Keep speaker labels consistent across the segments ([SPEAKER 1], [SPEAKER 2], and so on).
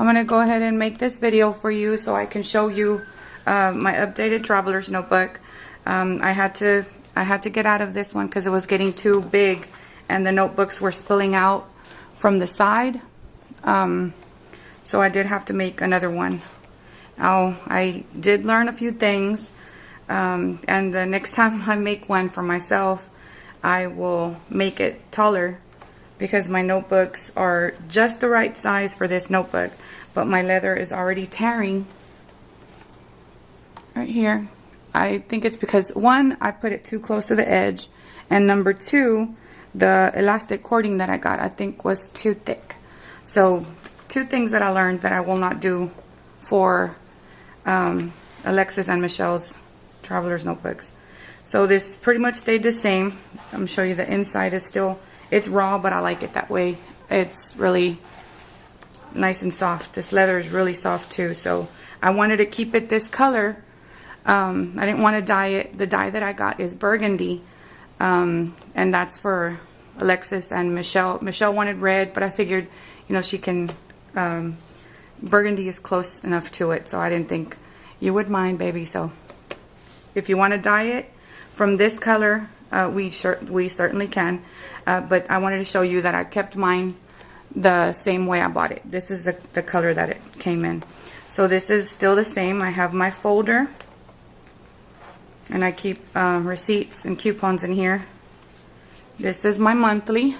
[SPEAKER 1] I'm going to go ahead and make this video for you so I can show you my updated traveler's notebook. I had to get out of this one because it was getting too big and the notebooks were spilling out from the side. So I did have to make another one. Now, I did learn a few things, and the next time I make one for myself, I will make it taller because my notebooks are just the right size for this notebook, but my leather is already tearing right here. I think it's because, one, I put it too close to the edge, and number two, the elastic cording that I got I think was too thick. So two things that I learned that I will not do for Alexis and Michelle's traveler's notebooks. So this pretty much stayed the same. I'm going to show you the inside is still, it's raw, but I like it that way. It's really nice and soft. This leather is really soft too, so I wanted to keep it this color. I didn't want to dye it. The dye that I got is burgundy, and that's for Alexis and Michelle. Michelle wanted red, but I figured, you know, she can, burgundy is close enough to it, so I didn't think you would mind, baby. So if you want to dye it from this color, we certainly can, but I wanted to show you that I kept mine the same way I bought it. This is the color that it came in. So this is still the same. I have my folder, and I keep receipts and coupons in here. This is my monthly.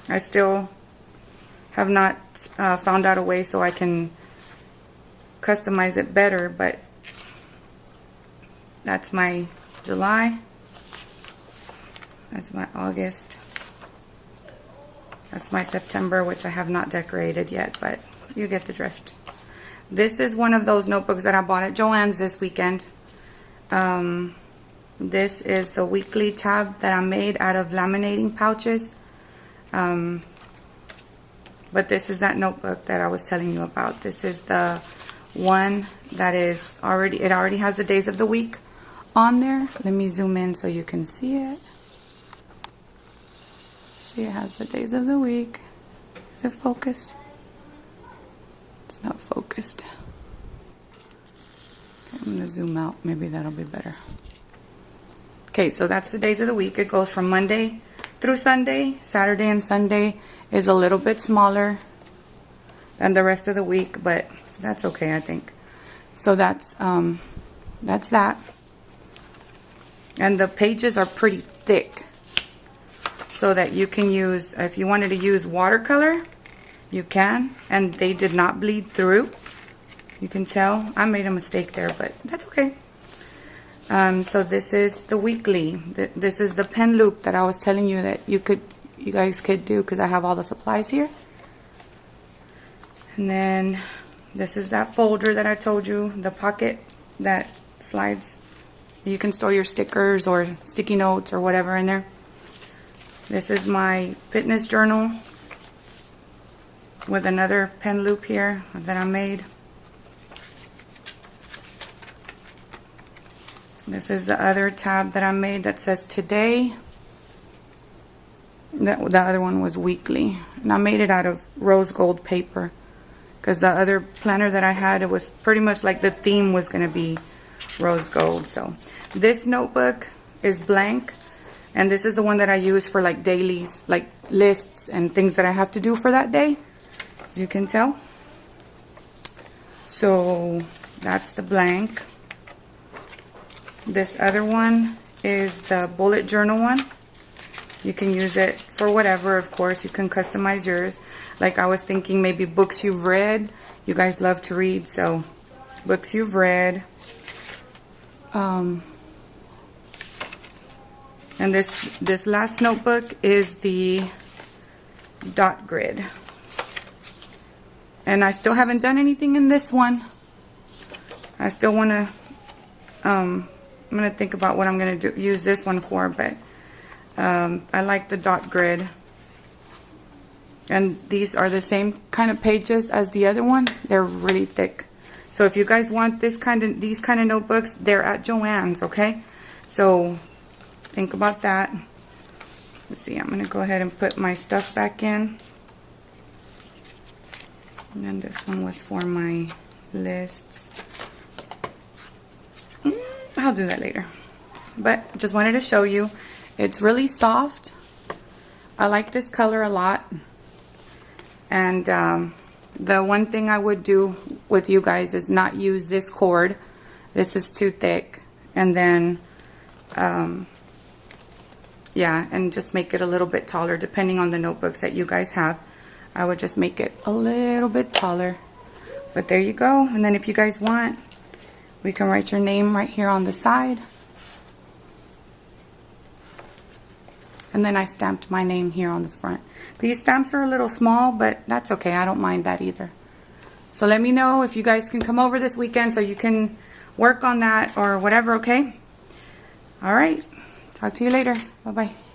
[SPEAKER 1] I still have not found out a way so I can customize it better, but that's my July. That's my August. That's my September, which I have not decorated yet, but you get the drift. This is one of those notebooks that I bought at Joann's this weekend. This is the weekly tab that I made out of laminating pouches. But this is that notebook that I was telling you about. This is the one that is already, it already has the days of the week on there. Let me zoom in so you can see it. See, it has the days of the week. Is it focused? It's not focused. Okay, I'm going to zoom out. Maybe that'll be better. Okay, so that's the days of the week. It goes from Monday through Sunday. Saturday and Sunday is a little bit smaller than the rest of the week, but that's okay, I think. So that's that. And the pages are pretty thick, so that you can use, if you wanted to use watercolor, you can, and they did not bleed through. You can tell I made a mistake there, but that's okay. So this is the weekly. This is the pen loop that I was telling you that you guys could do, because I have all the supplies here. And then this is that folder that I told you, the pocket that slides. You can store your stickers or sticky notes or whatever in there. This is my fitness journal with another pen loop here that I made. This is the other tab that I made that says today. The other one was weekly, and I made it out of rose gold paper, because the other planner that I had, it was pretty much like the theme was going to be rose gold. So this notebook is blank, and this is the one that I use for like dailies, like lists and things that I have to do for that day, as you can tell. So that's the blank. This other one is the bullet journal one. You can use it for whatever, of course. You can customize yours. Like I was thinking maybe books you've read. You guys love to read, so books you've read. And this last notebook is the dot grid. And I still haven't done anything in this one. I still want to, I'm going to think about what I'm going to use this one for, but I like the dot grid. And these are the same kind of pages as the other one. They're really thick. So if you guys want these kind of notebooks, they're at Joann's, okay? So think about that. Let's see, I'm going to go ahead and put my stuff back in. And then this one was for my lists. I'll do that later. But just wanted to show you. It's really soft. I like this color a lot. And the one thing I would do with you guys is not use this cord. This is too thick. And then, yeah, and just make it a little bit taller depending on the notebooks that you guys have. I would just make it a little bit taller. But there you go. And then if you guys want, we can write your name right here on the side. And then I stamped my name here on the front. These stamps are a little small, but that's okay. I don't mind that either. So let me know if you guys can come over this weekend so you can work on that or whatever, okay? All right. Talk to you later. Bye-bye.